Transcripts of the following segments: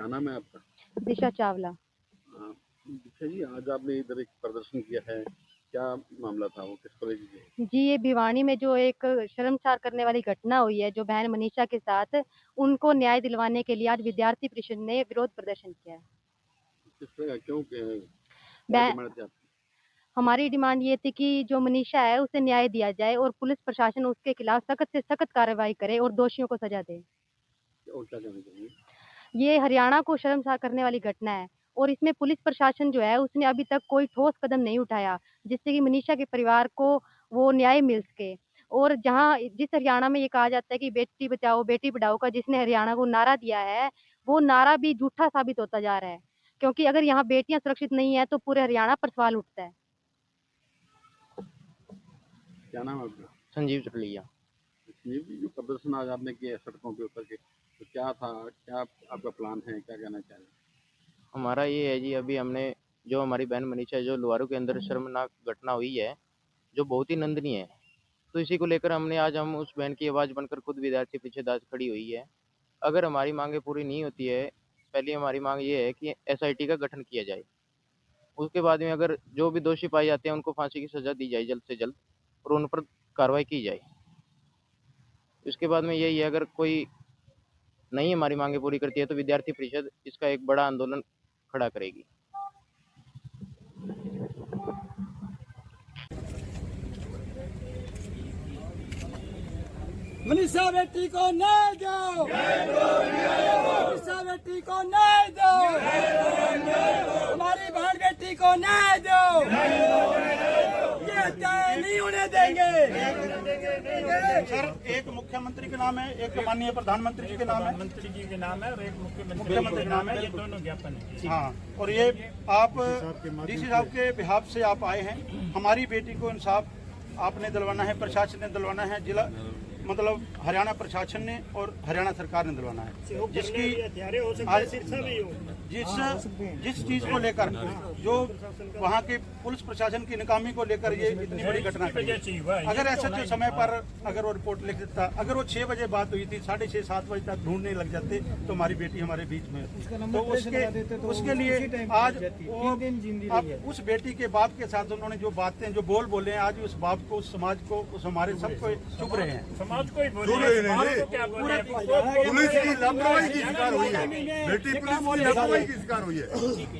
क्या नाम है आपका? दिशा चावला। दिशा जी, आज आपने इधर एक प्रदर्शन किया है, क्या मामला था, वो किसको लेके किया? जी, ये भिवानी में जो एक शर्मसार करने वाली घटना हुई है, जो बहन मनीषा के साथ, उनको न्याय दिलवाने के लिए आज विद्यार्थी परिषद ने विरोध प्रदर्शन किया है। किस तरह, क्यों, क्या बह डिमांड थी आपकी? हमारी डिमांड ये थी कि जो मनीषा है, उसे न्याय दिया जाए और पुलिस प्रशासन उसके खिलाफ सख्त से सख्त कार्रवाई करे और दोषियों को सजा दे। और क्या कहना चाहिए? ये हरियाणा को शर्मसार करने वाली घटना है और इसमें पुलिस प्रशासन जो है, उसने अभी तक कोई ठोस कदम नहीं उठाया, जिससे कि मनीषा के परिवार को वो न्याय मिल सके। और जिस हरियाणा में ये कहा जाता है कि बेटी बचाओ, बेटी पढ़ाओ का जिसने हरियाणा को नारा दिया है, वो नारा भी झूठा साबित होता जा रहा है। क्योंकि अगर यहाँ बेटियां सुरक्षित नहीं है, तो पूरे हरियाणा पर सवाल उठता है। क्या नाम है आपका? संजीव चटलिया। ये भी जो प्रदर्शन आज आपने किया सड़कों पे उतर के, तो क्या था, क्या आपका प्लान है, क्या कहना चाह रहे हैं? हमारा ये है जी, अभी हमने जो हमारी बहन मनीषा जो लुहारू के अंदर शर्मनाक घटना हुई है, जो बहुत ही निंदनीय है, तो इसी को लेकर हम उस बहन की आवाज़ बनकर खुद विद्यार्थी परिषद आज खड़ी हुई है। अगर हमारी मांगें पूरी नहीं होती है, पहली हमारी मांग ये है कि एसआईटी का गठन किया जाए। उसके बाद में अगर जो भी दोषी पाए जाते हैं उनको फांसी की सजा दी जाए जल्द से जल्द और उन पर कार्रवाई की जाए। इसके बाद में यही है, अगर कोई नहीं हमारी मांगें पूरी करती है तो विद्यार्थी परिषद इसका एक बड़ा आंदोलन खड़ा करेगी। मनीषा बेटी को न्याय दो, मनीषा बेटी को न्याय दो, हमारी बहन बेटी को न्याय दो, ये हत्याएं नहीं होने देंगे। सर, एक मुख्यमंत्री के नाम है, एक माननीय प्रधानमंत्री जी के नाम है, मंत्री जी के नाम है और एक मुख्यमंत्री के नाम है। ये दोनों ज्ञापन है। हाँ, और ये आप डीसी साहब के बिहाफ से आप आए हैं। हमारी बेटी को इंसाफ आपने दिलवाना है, प्रशासन ने दिलवाना है, जिला मतलब हरियाणा प्रशासन ने और हरियाणा सरकार ने दिलवाना है, जिसकी जिस चीज को लेकर जो वहाँ के पुलिस प्रशासन की नाकामी को लेकर ये इतनी बड़ी घटना घटी। अगर एसएचओ समय पर अगर वो रिपोर्ट लिख देता, अगर वो 6 बजे बात हुई थी, 6:30-7 बजे तक ढूंढने लग जाते तो हमारी बेटी हमारे बीच में, तो उसके लिए आज अब उस बेटी के बाप के साथ उन्होंने जो बातें जो बोले हैं, आज उस बाप को, उस समाज को, उस हमारे सबको चुप रहे हैं। समाज को ही बोले, पुलिस की लापरवाही की शिकार हुई है, बेटी पुलिस की लापरवाही की शिकार हुई है।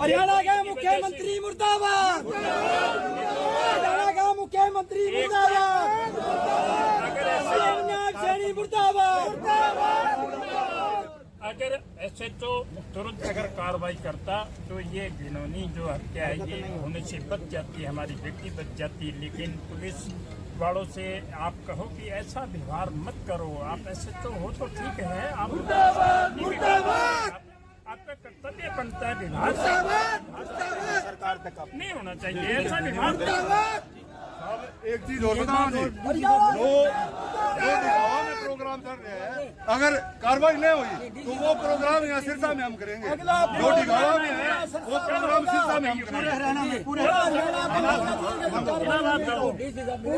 हरियाणा का मुख्यमंत्री मुर्दाबाद, हरियाणा का मुख्यमंत्री मुर्दाबाद, सैनी मुर्दाबाद। अगर ऐसे तो तुरंत अगर कार्रवाई करता तो ये घिनौनी जो हत्या है ये होने से बच जाती, हमारी बेटी बच जाती। लेकिन पुलिस वालों से आप कहो कि ऐसा व्यवहार मत करो, आप ऐसे तो हो तो ठीक है, आप आपका कर्तव्य बनता है विभाग सरकार तक नहीं होना चाहिए ऐसा विभाग। एक चीज और बताओ जी, जो दिखावा में प्रोग्राम चल रहे हैं, अगर कार्रवाई नहीं हुई तो वो प्रोग्राम यहाँ सिरसा में हम करेंगे। जो दिखावा में है वो प्रोग्राम सिरसा में हम करेंगे। पूरा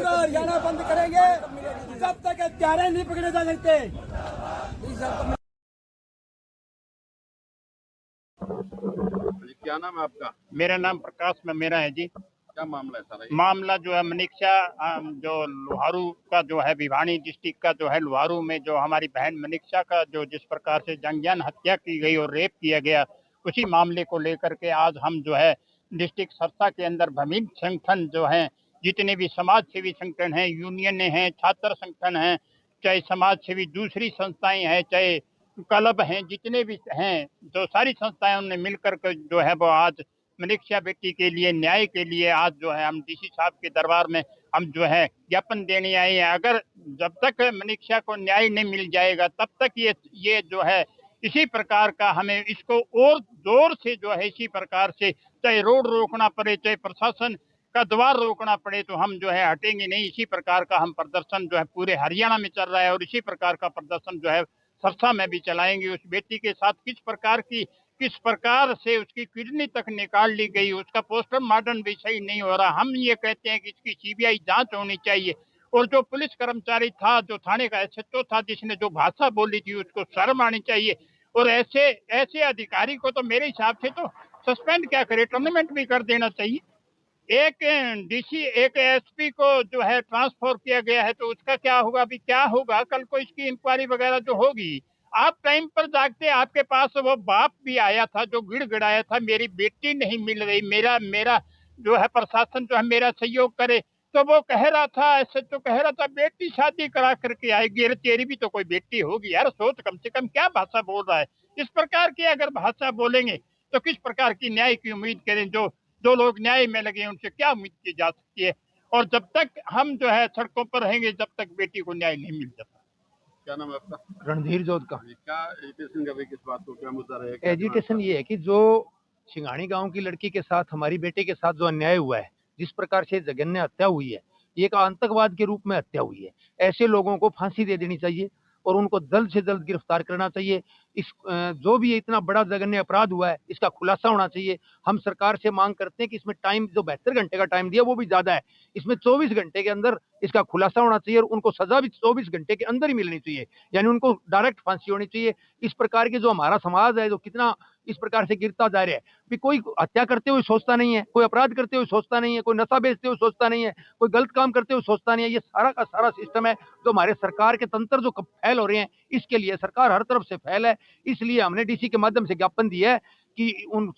हरियाणा बंद करेंगे जब तक हत्यारे नहीं पकड़े जा सकते। क्या नाम है आपका? मेरा नाम प्रकाश मेरा है जी। क्या मामला है सारा? मामला जो है मनीषा जो लुहारू का जो है भिवानी डिस्ट्रिक्ट का जो है लुहारू में जो हमारी बहन मनीषा का जो जिस प्रकार से जंगजान हत्या की गई और रेप किया गया, उसी मामले को लेकर के आज हम जो है डिस्ट्रिक्ट सरसा के अंदर विभिन्न संगठन जो हैं, जितने भी समाज सेवी संगठन हैं, यूनियन हैं, छात्र संगठन हैं, चाहे समाज सेवी दूसरी संस्थाएं हैं, चाहे क्लब हैं, जितने भी हैं, जो सारी संस्थाएं उन्होंने मिलकर के जो है वो आज मनीषा बेटी के लिए न्याय के लिए आज जो है हम डीसी साहब के दरबार में हम जो है ज्ञापन देने आए हैं। अगर जब तक मनीषा को न्याय नहीं मिल जाएगा तब तक ये जो है इसी प्रकार का हमें इसको और जोर से जो है इसी प्रकार से चाहे रोड रोकना पड़े, चाहे प्रशासन का द्वार रोकना पड़े, तो हम जो है हटेंगे नहीं। इसी प्रकार का हम प्रदर्शन जो है पूरे हरियाणा में चल रहा है और इसी प्रकार का प्रदर्शन जो है सरसा में भी चलाएंगे। उस बेटी के साथ किस प्रकार से उसकी किडनी तक निकाल ली गई, उसका पोस्टमार्टम भी सही नहीं हो रहा। हम ये कहते हैं कि इसकी सीबीआई जांच होनी चाहिए और जो पुलिस कर्मचारी था, जो थाने का एसएचओ था, जिसने जो भाषा बोली थी, उसको शर्म आनी चाहिए। और ऐसे ऐसे अधिकारी को तो मेरे हिसाब से तो सस्पेंड क्या करे, टर्मिनेट भी कर देना चाहिए। एक डीसी एक एसपी को जो है ट्रांसफर किया गया है, तो उसका क्या होगा, अभी क्या होगा, कल को इसकी इंक्वायरी वगैरह जो होगी। आप टाइम पर जागते, आपके पास वो बाप भी आया था जो गिड़गिड़ाया था मेरी बेटी नहीं मिल रही, मेरा मेरा जो है प्रशासन जो है मेरा सहयोग करे। तो वो कह रहा था, ऐसे तो कह रहा था बेटी शादी करा करके आएगी। अरे तेरी भी तो कोई बेटी होगी यार, सोच कम से कम क्या भाषा बोल रहा है। इस प्रकार की अगर भाषा बोलेंगे तो किस प्रकार की न्याय की उम्मीद करें। जो लोग न्याय में लगे उनसे क्या उम्मीद की जा सकती है। और जब तक हम जो है सड़कों पर रहेंगे, जब तक बेटी को न्याय नहीं मिल जाता। क्या नाम है आपका? रणधीर जोत का। क्या एजिटेशन का भी किस बात को क्या मुद्दा रहेगा? एजिटेशन ये है कि जो सिंघानी गांव की लड़की के साथ, हमारी बेटे के साथ जो अन्याय हुआ है, जिस प्रकार से जघन्य हत्या हुई है, ये एक आतंकवाद के रूप में हत्या हुई है। ऐसे लोगों को फांसी दे देनी चाहिए और उनको जल्द से जल्द गिरफ्तार करना चाहिए। इस जो भी इतना बड़ा जघन्य अपराध हुआ है, इसका खुलासा होना चाहिए। हम सरकार से मांग करते हैं कि इसमें टाइम, जो 72 घंटे का टाइम दिया वो भी ज्यादा है, इसमें 24 घंटे के अंदर इसका खुलासा होना चाहिए और उनको सजा भी 24 घंटे के अंदर ही मिलनी चाहिए, यानी उनको डायरेक्ट फांसी होनी चाहिए। इस प्रकार के जो हमारा समाज है, जो कितना इस प्रकार से गिरता जा रहा है, भी कोई हत्या करते हुए सोचता नहीं है, कोई अपराध करते हुए सोचता नहीं है, कोई नशा बेचते हुए सोचता नहीं है, कोई गलत काम करते हुए सोचता नहीं है। ये सारा का सारा सिस्टम है जो हमारे सरकार के तंत्र जो फैल हो रहे हैं, इसके लिए सरकार हर तरफ से फैल है। इसलिए हमने डीसी के माध्यम से ज्ञापन दिया है कि उन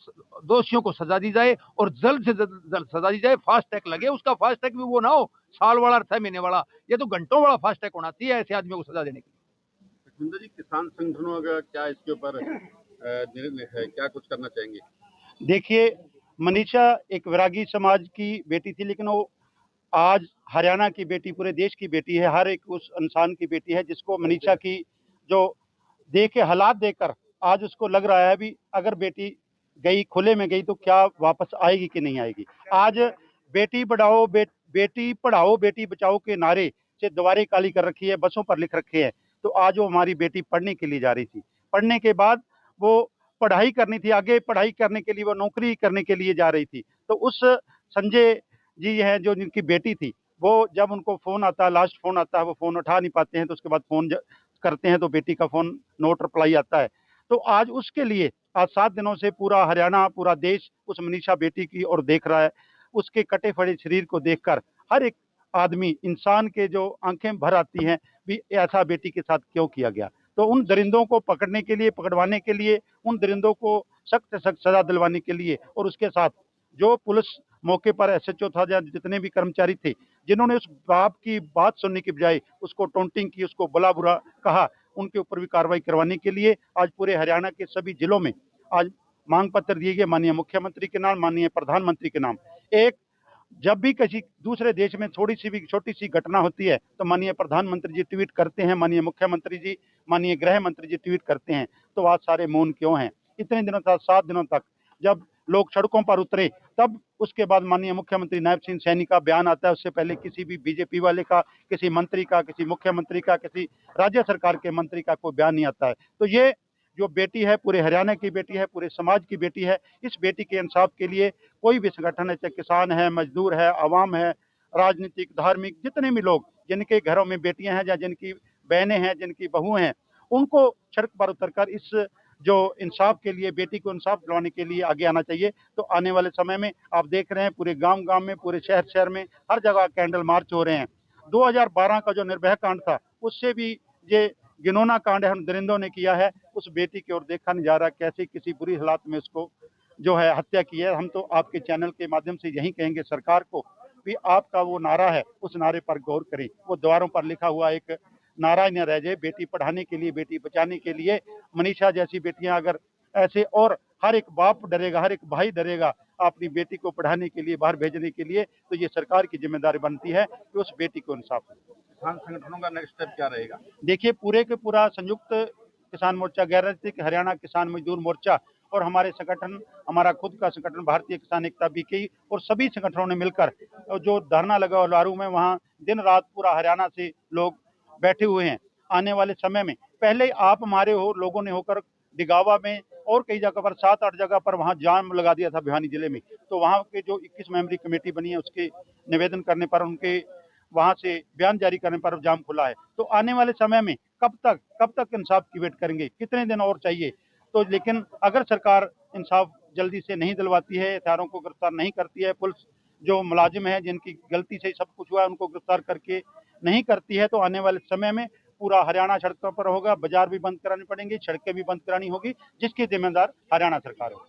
दोषियों को सजा दी जाए और जल्द से जल्द सजा दी जाए। फास्ट ट्रैक लगे, उसका फास्ट ट्रैक भी वो ना हो साल वाला 6 महीने वाला, ये तो घंटों वाला फास्ट ट्रैक होना चाहिए ऐसे आदमियों को सजा देने के लिए। सुंदर जी, किसान संगठनों का क्या इसके ऊपर निर्णय है, क्या कुछ करना चाहेंगे? देखिए, मनीषा एक वैरागी समाज की बेटी थी, लेकिन वो आज हरियाणा की बेटी, पूरे देश की बेटी है, हर एक उस इंसान की बेटी है जिसको मनीषा की जो देखे हालात देखकर आज उसको लग रहा है भी अगर बेटी गई, खुले में गई तो क्या वापस आएगी कि नहीं आएगी। आज बेटी बढ़ाओ बेटी पढ़ाओ बेटी बचाओ के नारे से दीवारें काली कर रखी है, बसों पर लिख रखे हैं। तो आज वो हमारी बेटी पढ़ने के लिए जा रही थी, पढ़ने के बाद वो पढ़ाई करनी थी, आगे पढ़ाई करने के लिए वो नौकरी करने के लिए जा रही थी। तो उस संजय जी हैं जो जिनकी बेटी थी, वो जब उनको फोन आता है, लास्ट फोन आता है, वो फोन उठा नहीं पाते हैं, तो उसके बाद फोन करते हैं तो बेटी का फोन नोट रिप्लाई आता है। तो आज उसके लिए आज 7 दिनों से पूरा हरियाणा, पूरा देश उस मनीषा बेटी की ओर देख रहा है। उसके कटे फटे शरीर को देखकर हर एक आदमी, इंसान के जो आंखें भर आती हैं भी ऐसा बेटी के साथ क्यों किया गया। तो उन दरिंदों को पकड़ने के लिए, पकड़वाने के लिए, उन दरिंदों को सख्त से सख्त सजा दिलवाने के लिए, और उसके साथ जो पुलिस मौके पर एसएचओ था या जितने भी कर्मचारी थे जिन्होंने उस बाप की बात सुनने की बजाय उसको टोंटिंग की, उसको बुला बुरा कहा, उनके ऊपर भी कार्रवाई करवाने के लिए आज पूरे हरियाणा के सभी जिलों में आज मांग पत्र दिए गए माननीय मुख्यमंत्री के नाम, माननीय प्रधानमंत्री के नाम। एक जब भी किसी दूसरे देश में थोड़ी सी भी छोटी सी घटना होती है तो माननीय प्रधानमंत्री जी ट्वीट करते हैं, माननीय मुख्यमंत्री जी, माननीय गृह मंत्री जी ट्वीट करते हैं। तो आज सारे मौन क्यों हैं? इतने दिनों तक, 7 दिनों तक जब लोग सड़कों पर उतरे, तब उसके बाद माननीय मुख्यमंत्री नायब सिंह सैनी का बयान आता है। उससे पहले किसी भी बीजेपी वाले का, किसी मंत्री का, किसी मुख्यमंत्री का, किसी राज्य सरकार के मंत्री का कोई बयान नहीं आता है। तो ये जो बेटी है पूरे हरियाणा की बेटी है, पूरे समाज की बेटी है। इस बेटी के इंसाफ के लिए कोई भी संगठन है, चाहे किसान है, मजदूर है, आवाम है, राजनीतिक, धार्मिक, जितने भी लोग जिनके घरों में बेटियां हैं या जिनकी बहनें हैं, जिनकी बहुएं हैं, उनको सड़क पर उतरकर इस जो इंसाफ के लिए, बेटी को इंसाफ दिलवाने के लिए आगे आना चाहिए। तो आने वाले समय में आप देख रहे हैं पूरे गांव में, पूरे शहर में हर जगह कैंडल मार्च हो रहे हैं। 2012 का जो निर्भया कांड था, उससे भी ये घिनौना कांड हम दरिंदों ने किया है। उस बेटी की ओर देखा नहीं जा रहा, कैसे किसी बुरी हालात में उसको जो है हत्या की है। हम तो आपके चैनल के माध्यम से यही कहेंगे सरकार को भी आपका वो नारा है, उस नारे पर गौर करें। वो दीवारों पर लिखा हुआ एक नारा ही न रह जाए, बेटी पढ़ाने के लिए, बेटी बचाने के लिए। मनीषा जैसी बेटियां अगर ऐसे, और हर एक बाप डरेगा, हर एक भाई डरेगा अपनी बेटी को पढ़ाने के लिए, बाहर भेजने के लिए, तो ये सरकार की जिम्मेदारी बनती है कि उस बेटी को इंसाफ हो। किसान संगठनों का नेक्स्ट स्टेप क्या रहेगा? देखिए, पूरे के पूरा संयुक्त किसान मोर्चा, गैर राजनीतिक हरियाणा किसान मजदूर मोर्चा और हमारे संगठन, हमारा खुद का संगठन भारतीय किसान एकता बीके और सभी संगठनों ने मिलकर जो धरना लगा लारू में, वहाँ दिन रात पूरा हरियाणा से लोग बैठे हुए हैं। आने वाले समय में, पहले आप हमारे लोगों ने होकर डिगावा में और कई जगह पर, 7-8 जगह पर वहाँ जाम लगा दिया था भिवानी जिले में। तो वहाँ के जो 21 मेंबरी कमेटी बनी है, उसके निवेदन करने पर, उनके वहां से बयान जारी करने पर जाम खुला है। तो आने वाले समय में कब तक इंसाफ की वेट करेंगे? कितने दिन और चाहिए? तो लेकिन अगर सरकार इंसाफ जल्दी से नहीं दिलवाती है, हत्यारों को गिरफ्तार नहीं करती है, पुलिस जो मुलाजिम है जिनकी गलती से सब कुछ हुआ है उनको गिरफ्तार करके नहीं करती है, तो आने वाले समय में पूरा हरियाणा सड़कों पर होगा, बाजार भी बंद करानी पड़ेंगी, सड़कें भी बंद करानी होगी, जिसकी जिम्मेदार हरियाणा सरकार है।